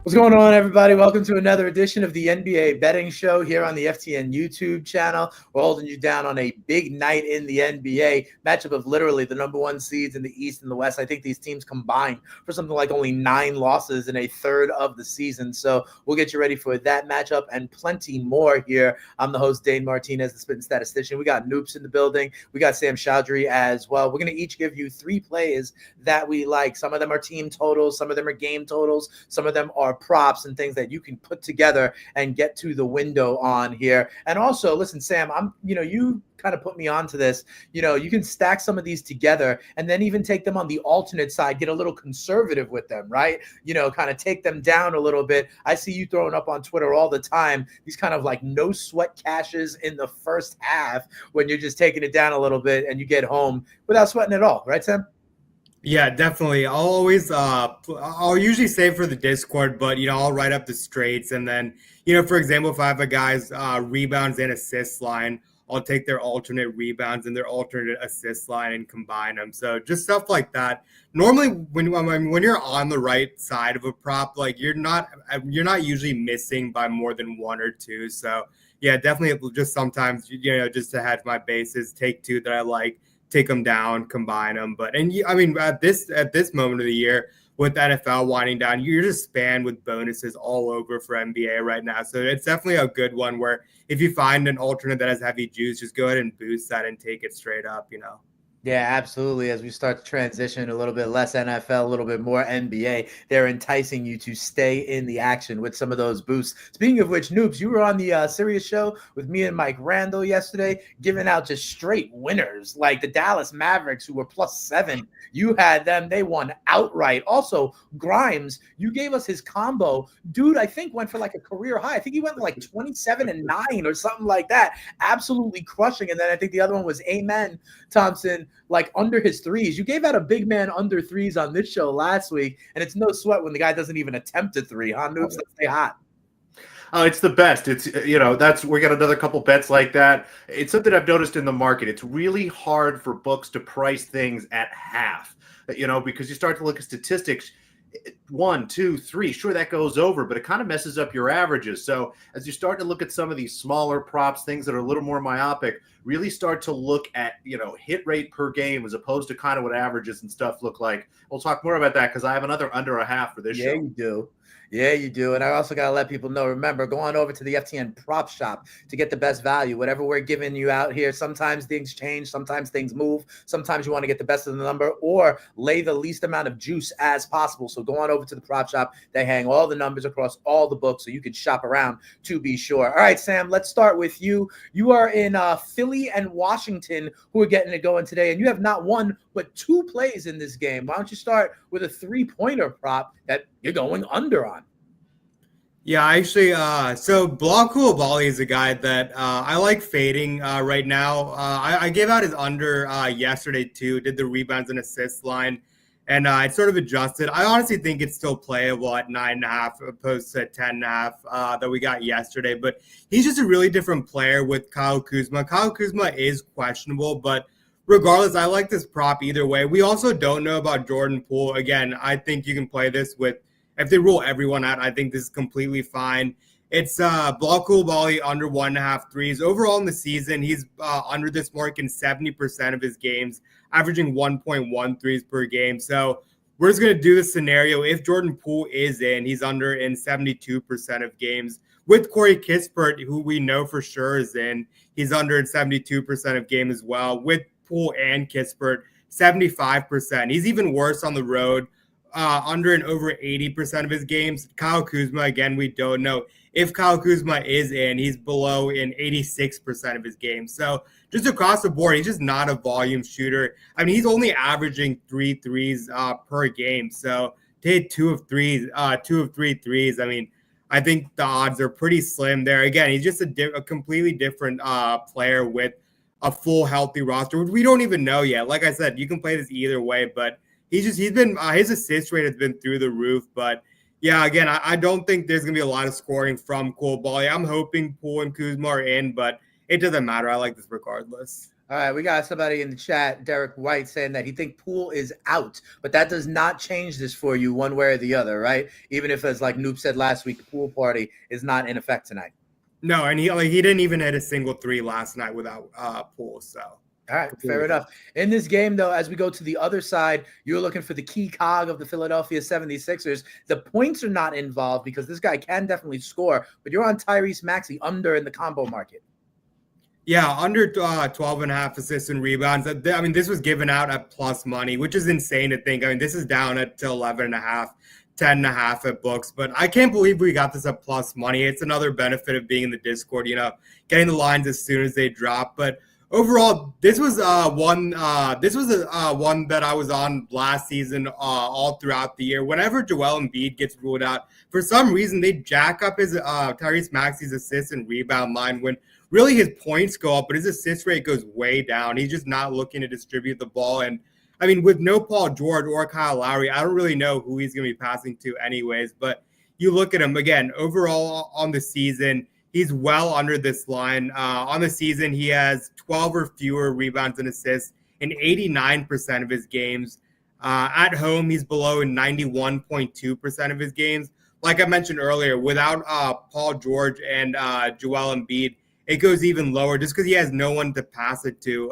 What's going on, everybody? Welcome to another edition of the NBA Betting Show here on the FTN YouTube channel. We're holding you down on a big night in the NBA, matchup of literally the number one seeds in the East and the West. I think these teams combined for something like only 9 losses in a third of the season. So we'll get you ready for that matchup and plenty more here. I'm the host, Dane Martinez, the spitting statistician. We got Noops in the building. We got Sam Chaudhry as well. We're going to each give you 3 plays that we like. Some of them are team totals. Some of them are game totals. Some of them are props and things that you can put together and get to the window on here. And also, listen, Sam, you kind of put me onto this. You can stack some of these together and then even take them on the alternate side, get a little conservative with them, right? Kind of take them down a little bit. I see you throwing up on Twitter all the time these kind of like no sweat cashes in the first half when you're just taking it down a little bit and you get home without sweating at all, right, Sam? Yeah, definitely. I'll usually save for the Discord, but, I'll write up the straights. And then, for example, if I have a guy's rebounds and assists line, I'll take their alternate rebounds and their alternate assist line and combine them. So just stuff like that. Normally, when you're on the right side of a prop, like you're not usually missing by more than 1 or 2. So yeah, definitely just sometimes, just to hedge my bases, take 2 that I like, take them down, combine them. At this moment of the year, with NFL winding down, you're just spammed with bonuses all over for NBA right now. So it's definitely a good one where if you find an alternate that has heavy juice, just go ahead and boost that and take it straight up, Yeah, absolutely. As we start to transition a little bit less NFL, a little bit more NBA, they're enticing you to stay in the action with some of those boosts. Speaking of which, Noops, you were on the Sirius show with me and Mike Randall yesterday, giving out just straight winners, like the Dallas Mavericks, who were +7. You had them. They won outright. Also, Grimes, you gave us his combo. Dude, I think went for like a career high. I think he went like 27 and 9 or something like that. Absolutely crushing. And then I think the other one was Amen Thompson, like under his threes. You gave out a big man under threes on this show last week, and it's no sweat when the guy doesn't even attempt a 3, huh, Noops? Let's stay hot. It's the best. It's, we got another couple bets like that. It's something I've noticed in the market. It's really hard for books to price things at half, because you start to look at statistics. 1, 2, 3, sure, that goes over, but it kind of messes up your averages. So as you start to look at some of these smaller props, things that are a little more myopic, really start to look at, hit rate per game as opposed to kind of what averages and stuff look like. We'll talk more about that because I have another under a half for this show. Yeah, you do. Yeah, you do. And I also got to let people know, remember, go on over to the FTN prop shop to get the best value. Whatever we're giving you out here, sometimes things change, sometimes things move. Sometimes you want to get the best of the number or lay the least amount of juice as possible. So go on over to the prop shop. They hang all the numbers across all the books so you can shop around to be sure. All right, Sam, let's start with you. You are in Philly and Washington, who are getting it going today, and you have not 1 but 2 plays in this game. Why don't you start with a 3-pointer prop that you're going under on? Yeah, actually, so Bilal Coulibaly is a guy that I like fading right now. I gave out his under yesterday too, did the rebounds and assists line, and it sort of adjusted. I honestly think it's still playable at 9.5 opposed to 10.5 that we got yesterday, but he's just a really different player with Kyle Kuzma. Kyle Kuzma is questionable, but regardless, I like this prop either way. We also don't know about Jordan Poole. Again, I think you can play this with, if they rule everyone out, I think this is completely fine. It's Bilal Coulibaly under 1.5 threes. Overall in the season, he's under this mark in 70% of his games, averaging 1.1 threes per game. So we're just going to do the scenario. If Jordan Poole is in, he's under in 72% of games. With Corey Kispert, who we know for sure is in, he's under in 72% of game as well. With Poole and Kispert, 75%. He's even worse on the road. Under and over 80% of his games. Kyle Kuzma, again, we don't know. If Kyle Kuzma is in, he's below in 86% of his games. So just across the board, he's just not a volume shooter. I mean, he's only averaging 3 threes per game. So to hit 2 of 3 threes, I mean, I think the odds are pretty slim there. Again, he's just a completely different player with a full healthy roster, which we don't even know yet. Like I said, you can play this either way, but he's been his assist rate has been through the roof. But yeah, again, I don't think there's gonna be a lot of scoring from Coulibaly. I'm hoping Poole and Kuzma are in, but it doesn't matter. I like this regardless. All right, we got somebody in the chat, Derek White, saying that he think Poole is out, but that does not change this for you one way or the other, right? Even if, as like Noob said last week, the pool party is not in effect tonight. No, and he didn't even hit a single three last night without Poole. So all right, fair enough. In this game, though, as we go to the other side, you're looking for the key cog of the Philadelphia 76ers. The points are not involved because this guy can definitely score, but you're on Tyrese Maxey under in the combo market. Yeah, under 12 and a half assists and rebounds. I mean, this was given out at plus money, which is insane to think. I mean, this is down at 11 and a half, 10 and a half at books, but I can't believe we got this at plus money. It's another benefit of being in the Discord, getting the lines as soon as they drop. But overall, this was one that I was on last season all throughout the year. Whenever Joel Embiid gets ruled out, for some reason they jack up his Tyrese Maxey's assist and rebound line when really his points go up, but his assist rate goes way down. He's just not looking to distribute the ball. And I mean, with no Paul George or Kyle Lowry, I don't really know who he's going to be passing to anyways. But you look at him again, overall on the season, he's well under this line. On the season, he has 12 or fewer rebounds and assists in 89% of his games. At home, he's below in 91.2% of his games. Like I mentioned earlier, without Paul George and Joel Embiid, it goes even lower just because he has no one to pass it to.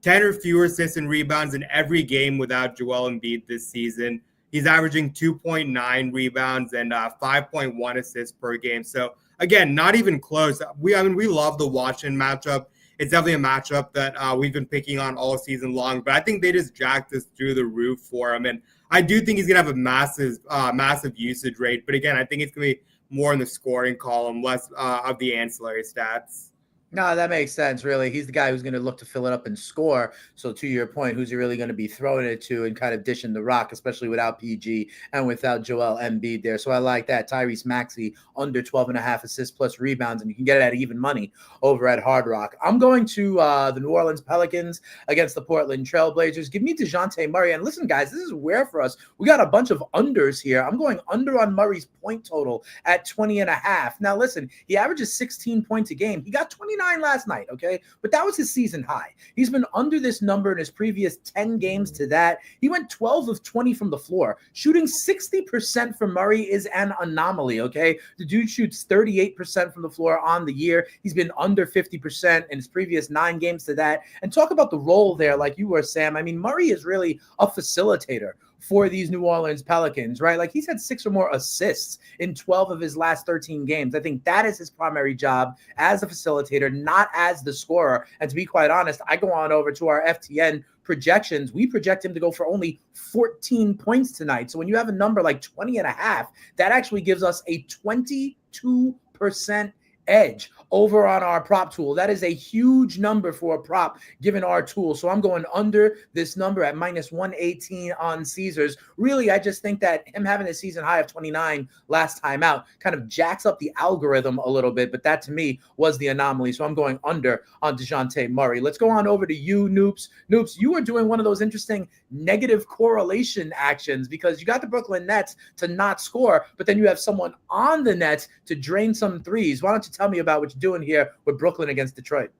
10 or fewer assists and rebounds in every game without Joel Embiid this season. He's averaging 2.9 rebounds and 5.1 assists per game. So, again, not even close. We love the Washington matchup. It's definitely a matchup that we've been picking on all season long, but I think they just jacked this through the roof for him. And I do think he's going to have a massive usage rate. But, again, I think it's going to be more in the scoring column, less of the ancillary stats. No, that makes sense, really. He's the guy who's going to look to fill it up and score. So to your point, who's he really going to be throwing it to and kind of dishing the rock, especially without PG and without Joel Embiid there. So I like that. Tyrese Maxey under 12 and a half assists plus rebounds, and you can get it at even money over at Hard Rock. I'm going to the New Orleans Pelicans against the Portland Trailblazers. Give me DeJounte Murray. And listen, guys, this is rare for us. We got a bunch of unders here. I'm going under on Murray's point total at 20 and a half. Now, listen, he averages 16 points a game. He got 29 last night, okay? But that was his season high. He's been under this number in his previous 10 games to that. He went 12 of 20 from the floor. Shooting 60% for Murray is an anomaly, okay? The dude shoots 38% from the floor on the year. He's been under 50% in his previous 9 games to that. And talk about the role there like you were, Sam. I mean, Murray is really a facilitator for these New Orleans Pelicans, right? Like he's had 6 or more assists in 12 of his last 13 games. I think that is his primary job as a facilitator, not as the scorer. And to be quite honest, I go on over to our FTN projections. We project him to go for only 14 points tonight. So when you have a number like 20 and a half, that actually gives us a 22% edge over on our prop tool. That is a huge number for a prop given our tool. So I'm going under this number at minus 118 on Caesars. Really, I just think that him having a season high of 29 last time out kind of jacks up the algorithm a little bit, but that to me was the anomaly. So I'm going under on DeJounte Murray. Let's go on over to you, Noops. Noops, you are doing one of those interesting negative correlation actions because you got the Brooklyn Nets to not score, but then you have someone on the Nets to drain some threes. Why don't you tell me about what you're doing here with Brooklyn against Detroit?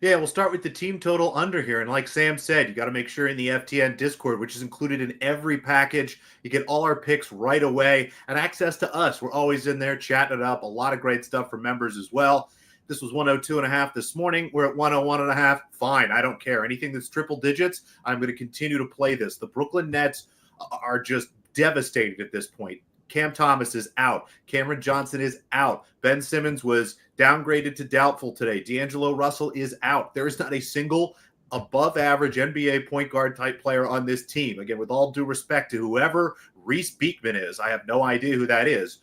Yeah, we'll start with the team total under here. And like Sam said, you got to make sure in the FTN Discord, which is included in every package, you get all our picks right away and access to us. We're always in there chatting it up. A lot of great stuff for members as well. This was 102.5 this morning. We're at 101.5. Fine, I don't care. Anything that's triple digits, I'm going to continue to play this. The Brooklyn Nets are just devastated at this point. Cam Thomas is out. Cameron Johnson is out. Ben Simmons was downgraded to doubtful today. D'Angelo Russell is out. There is not a single above average NBA point guard type player on this team. Again, with all due respect to whoever Reese Beekman is, I have no idea who that is.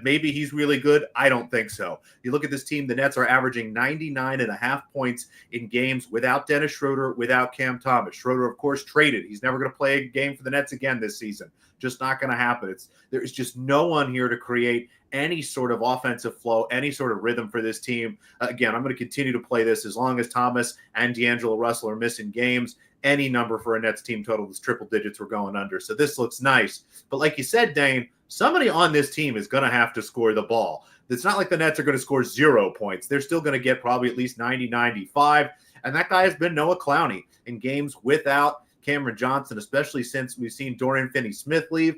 Maybe he's really good. I don't think so. You look at this team, the Nets are averaging 99.5 points in games without Dennis Schroeder, without Cam Thomas. Schroeder, of course, traded. He's never going to play a game for the Nets again this season. Just not going to happen. There is just no one here to create any sort of offensive flow, any sort of rhythm for this team. Again, I'm going to continue to play this as long as Thomas and D'Angelo Russell are missing games. Any number for a Nets team total is triple digits, we're going under. So this looks nice. But like you said, Dane, somebody on this team is going to have to score the ball. It's not like the Nets are going to score 0 points. They're still going to get probably at least 90, 95. And that guy has been Noah Clowney in games without Cameron Johnson, especially since we've seen Dorian Finney-Smith leave.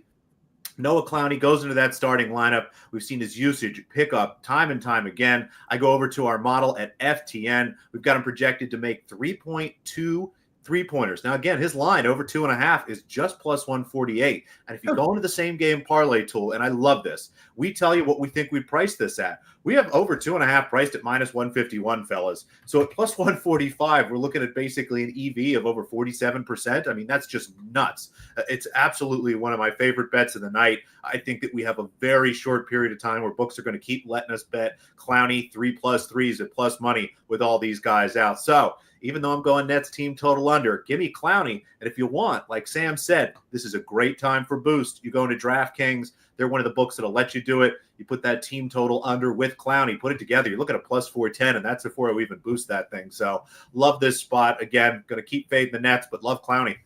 Noah Clowney goes into that starting lineup. We've seen his usage pick up time and time again. I go over to our model at FTN. We've got him projected to make 3.2 3-pointers. Now, again, his line over 2.5 is just plus 148. And if you go into the same game parlay tool, and I love this, we tell you what we think we priced this at. We have over 2.5 priced at minus 151, fellas. So at plus 145, we're looking at basically an EV of over 47%. I mean, that's just nuts. It's absolutely one of my favorite bets of the night. I think that we have a very short period of time where books are going to keep letting us bet Clowney 3+3s at plus money with all these guys out. So even though I'm going Nets team total under, give me Clowney. And if you want, like Sam said, this is a great time for boost. You go into DraftKings. They're one of the books that'll let you do it. You put that team total under with Clowney, put it together. You look at a plus 410, and that's before I even boost that thing. So love this spot. Again, going to keep fading the Nets, but love Clowney.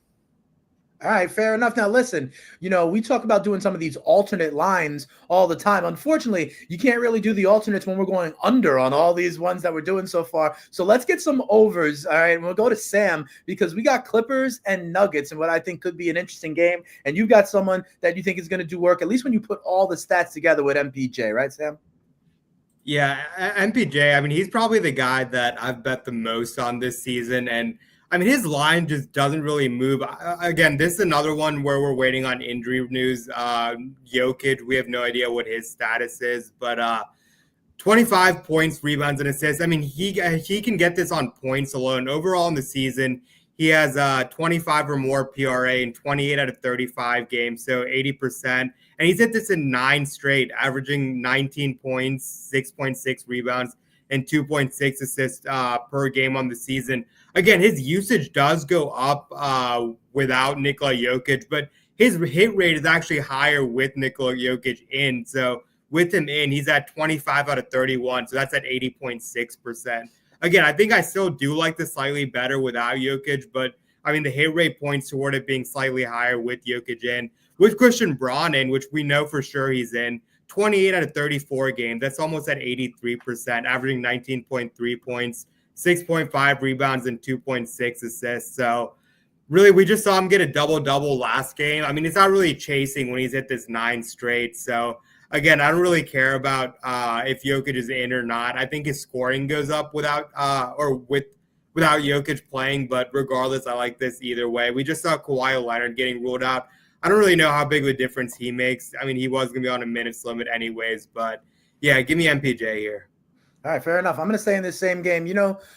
All right, fair enough. Now, listen, we talk about doing some of these alternate lines all the time. Unfortunately, you can't really do the alternates when we're going under on all these ones that we're doing so far. So let's get some overs. All right, and we'll go to Sam because we got Clippers and Nuggets and what I think could be an interesting game. And you've got someone that you think is going to do work, at least when you put all the stats together with MPJ, right, Sam? Yeah, MPJ, I mean, he's probably the guy that I've bet the most on this season. And I mean, his line just doesn't really move. Again, this is another one where we're waiting on injury news. Jokic, we have no idea what his status is, but 25 points, rebounds, and assists. I mean, he can get this on points alone. Overall in the season, he has 25 or more PRA in 28 out of 35 games, so 80%. And he's hit this in 9 straight, averaging 19 points, 6.6 rebounds, and 2.6 assists per game on the season. Again, his usage does go up without Nikola Jokic, but his hit rate is actually higher with Nikola Jokic in. So with him in, he's at 25 out of 31. So that's at 80.6%. Again, I think I still do like this slightly better without Jokic, but I mean, the hit rate points toward it being slightly higher with Jokic in. With Christian Braun in, which we know for sure he's in, 28 out of 34 games. That's almost at 83%, averaging 19.3 points, 6.5 rebounds, and 2.6 assists. So really, we just saw him get a double-double last game. I mean, he's not really chasing when he's hit this 9 straight. So again, I don't really care about if Jokic is in or not. I think his scoring goes up without Jokic playing, but regardless, I like this either way. We just saw Kawhi Leonard getting ruled out. I don't really know how big of a difference he makes. I mean, he was going to be on a minutes limit anyways, but yeah, give me MPJ here. All right, fair enough. I'm going to stay in this same game.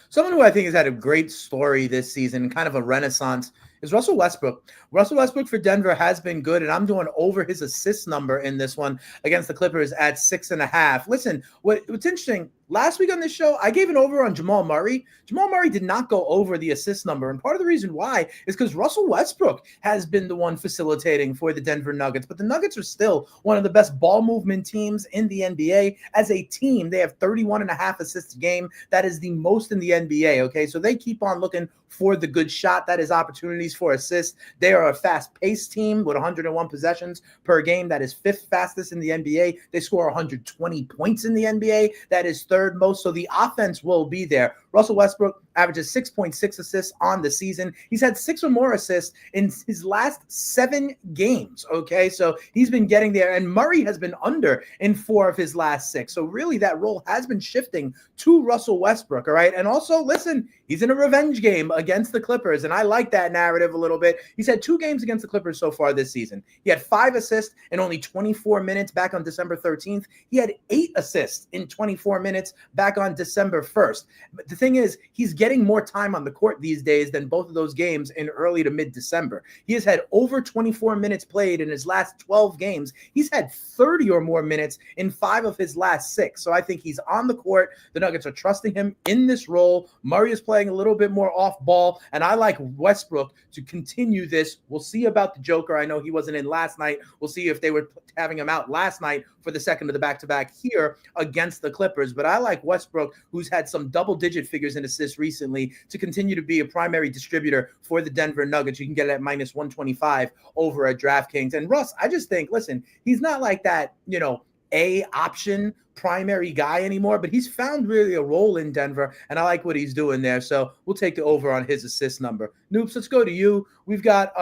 Someone who I think has had a great story this season, kind of a renaissance, is Russell Westbrook. Russell Westbrook for Denver has been good, and I'm doing over his assist number in this one against the Clippers at 6.5. Listen, what's interesting, last week on this show, I gave an over on Jamal Murray. Jamal Murray did not go over the assist number, and part of the reason why is because Russell Westbrook has been the one facilitating for the Denver Nuggets, but the Nuggets are still one of the best ball movement teams in the NBA. As a team, they have 31.5 assists a game. That is the most in the NBA, okay? So they keep on looking for the good shot. That is opportunities for assists. They are a fast-paced team with 101 possessions per game. That is 5th fastest in the NBA. They score 120 points in the NBA. That is 3rd most. So the offense will be there. Russell Westbrook averages 6.6 assists on the season. He's had 6 or more assists in his last 7 games, okay? So he's been getting there, and Murray has been under in 4 of his last 6. So really that role has been shifting to Russell Westbrook, all right? And also, listen, he's in a revenge game against the Clippers, and I like that narrative a little bit. He's had 2 games against the Clippers so far this season. He had 5 assists in only 24 minutes back on December 13th. He had 8 assists in 24 minutes back on December 1st. But the thing is, he's getting more time on the court these days than both of those games in early to mid-December. He has had over 24 minutes played in his last 12 games. He's had 30 or more minutes in 5 of his last 6. So I think he's on the court. The Nuggets are trusting him in this role. Murray is playing a little bit more off ball, and I like Westbrook to continue this. We'll see about the Joker. I know he wasn't in last night. We'll see if they were having him out last night for the second of the back-to-back here against the Clippers. But I like Westbrook, who's had some double-digit figures in assists recently, to continue to be a primary distributor for the Denver Nuggets. You can get it at minus 125 over at DraftKings. And Russ, I just think, listen, he's not like that, a option primary guy anymore, but he's found really a role in Denver, and I like what he's doing there. So we'll take the over on his assist number. Noops, let's go to you. We got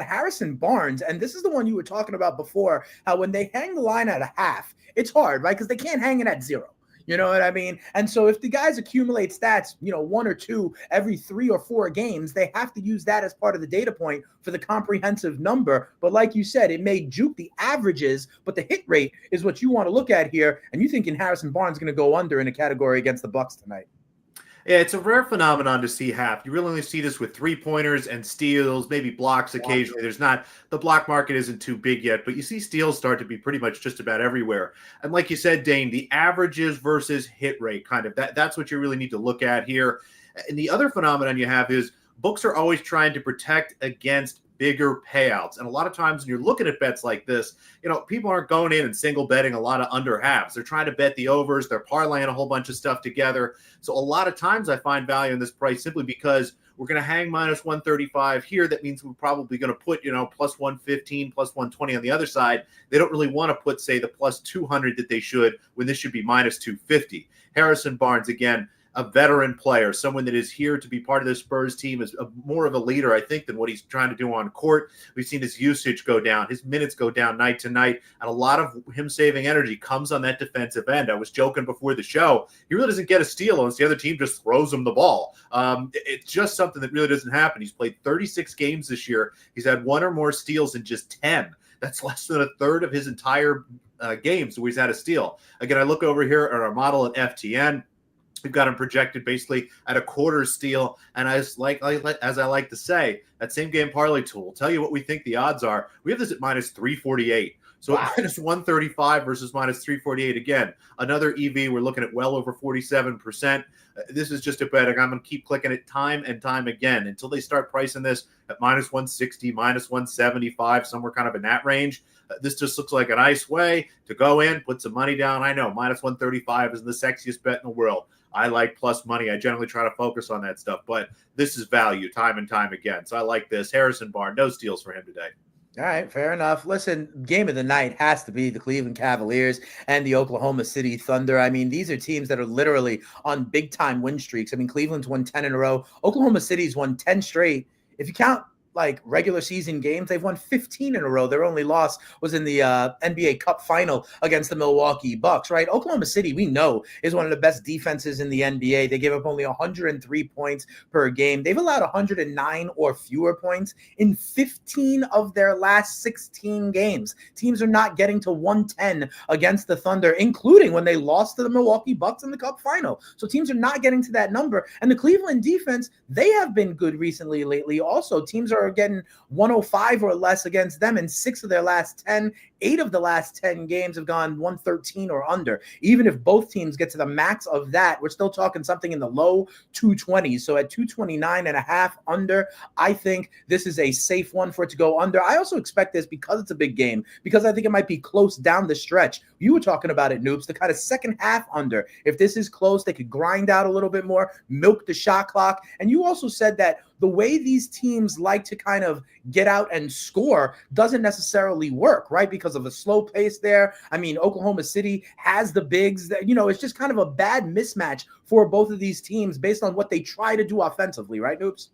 Harrison Barnes, and this is the one you were talking about before, how when they hang the line at a half, it's hard, right? Because they can't hang it at 0. You know what I mean? And so if the guys accumulate stats, 1 or 2 every 3 or 4 games, they have to use that as part of the data point for the comprehensive number. But like you said, it may juke the averages, but the hit rate is what you want to look at here. And you thinking Harrison Barnes is going to go under in a category against the Bucks tonight? Yeah, it's a rare phenomenon to see half. You really only see this with 3-pointers and steals, maybe blocks occasionally. The block market isn't too big yet, but you see steals start to be pretty much just about everywhere. And like you said, Dane, the averages versus hit rate, that's what you really need to look at here. And the other phenomenon you have is books are always trying to protect against bigger payouts. And a lot of times when you're looking at bets like this, people aren't going in and single betting a lot of under halves. They're trying to bet the overs. They're parlaying a whole bunch of stuff together. So a lot of times I find value in this price simply because we're going to hang minus 135 here. That means we're probably going to put, plus 115, plus 120 on the other side. They don't really want to put, say, the plus 200 that they should when this should be minus 250. Harrison Barnes, again, a veteran player, someone that is here to be part of the Spurs team, is more of a leader, I think, than what he's trying to do on court. We've seen his usage go down, his minutes go down night to night, and a lot of him saving energy comes on that defensive end. I was joking before the show. He really doesn't get a steal unless the other team just throws him the ball. It's just something that really doesn't happen. He's played 36 games this year. He's had 1 or more steals in just 10. That's less than a third of his entire games where he's had a steal. Again, I look over here at our model at FTN. We've got him projected basically at a quarter steal. And as I like to say, that same game parlay tool will tell you what we think the odds are. We have this at minus 348. So at minus 135 versus minus 348. Again, another EV. We're looking at well over 47%. This is just a bet. I'm going to keep clicking it time and time again until they start pricing this at minus 160, minus 175, somewhere kind of in that range. This just looks like a nice way to go in, put some money down. I know minus 135 is the sexiest bet in the world. I like plus money. I generally try to focus on that stuff, but this is value time and time again. So I like this. Harrison Barnes, no steals for him today. All right, fair enough. Listen, game of the night has to be the Cleveland Cavaliers and the Oklahoma City Thunder. I mean, these are teams that are literally on big-time win streaks. I mean, Cleveland's won 10 in a row. Oklahoma City's won 10 straight. If you count like regular season games, they've won 15 in a row. Their only loss was in the NBA Cup final against the Milwaukee Bucks, right? Oklahoma City, we know, is one of the best defenses in the NBA. They give up only 103 points per game. They've allowed 109 or fewer points in 15 of their last 16 games. Teams are not getting to 110 against the Thunder, including when they lost to the Milwaukee Bucks in the Cup final. So teams are not getting to that number. And the Cleveland defense, they have been good recently lately. Also, teams are getting 105 or less against them in 6 of their last 10. 8 of the last 10 games have gone 113 or under. Even if both teams get to the max of that, we're still talking something in the low 220s. So at 229.5 under, I think this is a safe one for it to go under. I also expect this because it's a big game, because I think it might be close down the stretch. You were talking about it, Noobs, the kind of second half under. If this is close, they could grind out a little bit more, milk the shot clock. And you also said that the way these teams like to kind of get out and score doesn't necessarily work, right? Because of a slow pace there. I mean, Oklahoma City has the bigs that, it's just kind of a bad mismatch for both of these teams based on what they try to do offensively, right, Noobs?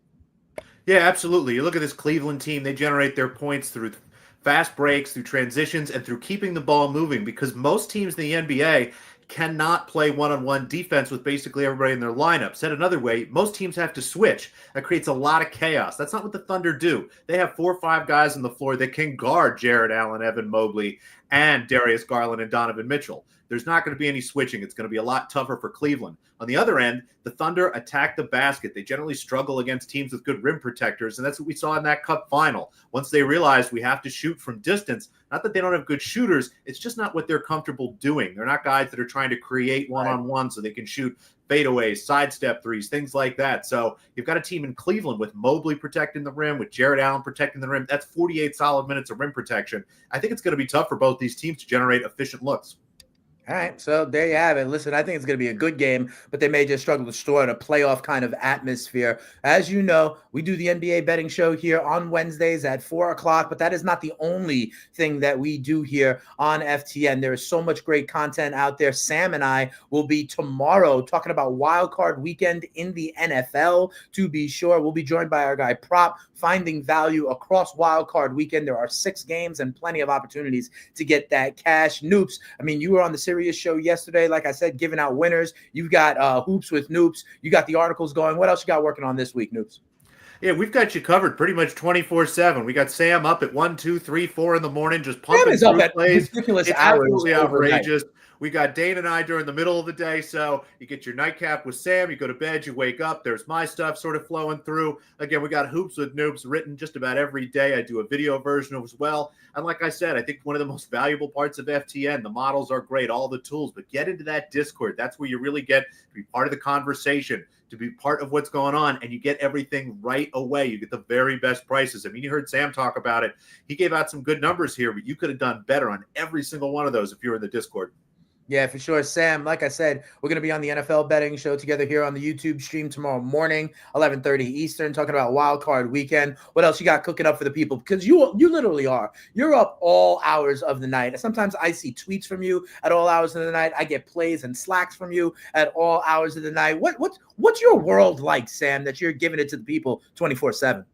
Yeah, absolutely. You look at this Cleveland team, they generate their points through fast breaks, through transitions, and through keeping the ball moving, because most teams in the NBA cannot play one-on-one defense with basically everybody in their lineup. Said another way, most teams have to switch. That creates a lot of chaos. That's not what the Thunder do. They have 4 or 5 guys on the floor that can guard Jared Allen, Evan Mobley, and Darius Garland and Donovan Mitchell. There's not going to be any switching. It's going to be a lot tougher for Cleveland. On the other end, the Thunder attack the basket. They generally struggle against teams with good rim protectors, and that's what we saw in that Cup final. Once they realized we have to shoot from distance, not that they don't have good shooters, it's just not what they're comfortable doing. They're not guys that are trying to create one-on-one so they can shoot fadeaways, sidestep threes, things like that. So you've got a team in Cleveland with Mobley protecting the rim, with Jared Allen protecting the rim. That's 48 solid minutes of rim protection. I think it's going to be tough for both these teams to generate efficient looks. All right, so there you have it. Listen, I think it's going to be a good game, but they may just struggle to store in a playoff kind of atmosphere. As you know, we do the NBA betting show here on Wednesdays at 4 o'clock, but that is not the only thing that we do here on FTN. There is so much great content out there. Sam and I will be tomorrow talking about Wild Card Weekend in the NFL, to be sure. We'll be joined by our guy Prop, finding value across Wild Card Weekend. There are 6 games and plenty of opportunities to get that cash. Noops, I mean, you were on the Serious Show yesterday, like I said, giving out winners. You've got Hoops with Noops. You got the articles going. What else you got working on this week, Noops? Yeah, we've got you covered pretty much 24/7. We got Sam up at 1, 2, 3, 4 in the morning, just pumping Sam is up at plays. ridiculous It's hours. absolutely overnight. outrageous. We got Dane and I during the middle of the day. So you get your nightcap with Sam, you go to bed, you wake up, there's my stuff sort of flowing through. Again, we got Hoops with Noobs written just about every day. I do a video version as well. And like I said, I think one of the most valuable parts of FTN, the models are great, all the tools, but get into that Discord. That's where you really get to be part of the conversation, to be part of what's going on, and you get everything right away. You get the very best prices. I mean, you heard Sam talk about it. He gave out some good numbers here, but you could have done better on every single one of those if you were in the Discord. Yeah, for sure. Sam, like I said, we're going to be on the NFL betting show together here on the YouTube stream tomorrow morning, 11:30 Eastern, talking about Wild Card Weekend. What else you got cooking up for the people? Because you literally are. You're up all hours of the night. Sometimes I see tweets from you at all hours of the night. I get plays and slacks from you at all hours of the night. What's your world like, Sam, that you're giving it to the people 24/7?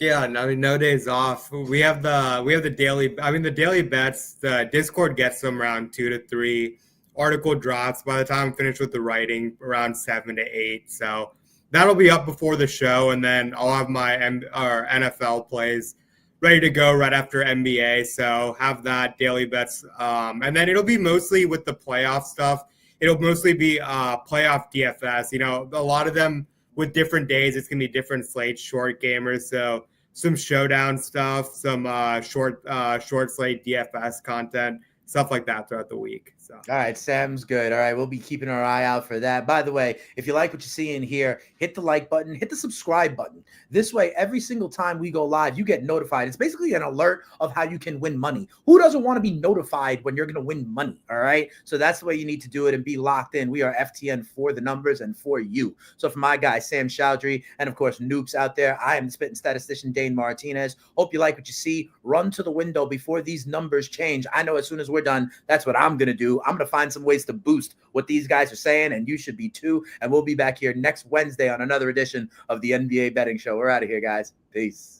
Yeah, I mean, no days off. We have the daily. I mean, the daily bets. The Discord gets them around 2 to 3. Article drops by the time I'm finished with the writing around 7 to 8. So that'll be up before the show, and then I'll have my NFL plays ready to go right after NBA. So have that daily bets, and then it'll be mostly with the playoff stuff. It'll mostly be playoff DFS. You know, a lot of them. With different days, it's going to be different slates, short gamers. So some showdown stuff, some short slate DFS content, stuff like that throughout the week. So. All right, Sam's good. All right, we'll be keeping our eye out for that. By the way, if you like what you see in here, hit the like button, hit the subscribe button. This way, every single time we go live, you get notified. It's basically an alert of how you can win money. Who doesn't want to be notified when you're going to win money? All right, so that's the way you need to do it and be locked in. We are FTN for the numbers and for you. So for my guy, Sam Chowdhury, and of course, Noops out there, I am the spitting statistician, Dane Martinez. Hope you like what you see. Run to the window before these numbers change. I know as soon as we're done, that's what I'm going to do. I'm going to find some ways to boost what these guys are saying, and you should be too. And we'll be back here next Wednesday on another edition of the NBA Betting Show. We're out of here, guys. Peace.